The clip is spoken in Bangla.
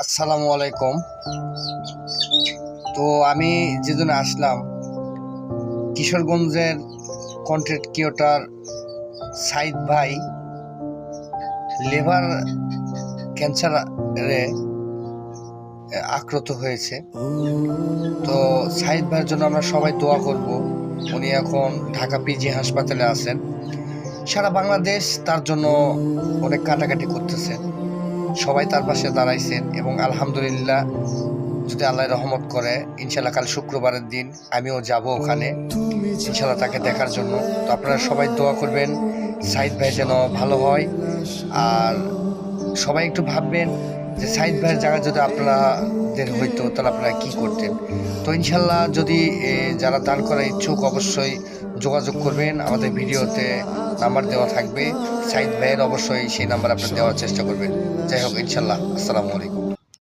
আসসালামু আলাইকুম। তো আমি যেদিন আসলাম কিশোরগঞ্জের কন্টেন্ট ক্রিয়েটর সাইদ ভাই লিভার ক্যান্সারে আক্রান্ত হয়েছে। তো সাইদ ভাইয়ের জন্য আমরা সবাই দোয়া করব। উনি এখন ঢাকা পিজি হাসপাতালে আছেন। সারা বাংলাদেশ তার জন্য অনেক কাটাকাটি করতেছে, সবাই তার পাশে দাঁড়াইছেন এবং আলহামদুলিল্লাহ, যদি আল্লাহ রহমত করে ইনশাল্লাহ কাল শুক্রবারের দিন আমিও যাব ওখানে ইনশাল্লাহ তাকে দেখার জন্য। তো আপনারা সবাই দোয়া করবেন সাইদ ভাই যেন ভালো হয়। আর সবাই একটু ভাববেন যে সাইদ ভাইয়ের জায়গায় যদি আপনাদের হইতো তাহলে আপনারা কি করতেন। তো ইনশাল্লাহ যদি যারা দান করার ইচ্ছুক অবশ্যই যোগাযোগ করবেন, আমাদের ভিডিওতে নাম্বার দেওয়া থাকবে। সাইদ ভাইয়ের অবশ্যই সেই নাম্বার আপনারা দেওয়ার চেষ্টা করবেন। যাই হোক, ইনশাল্লাহ। আসসালামু আলাইকুম।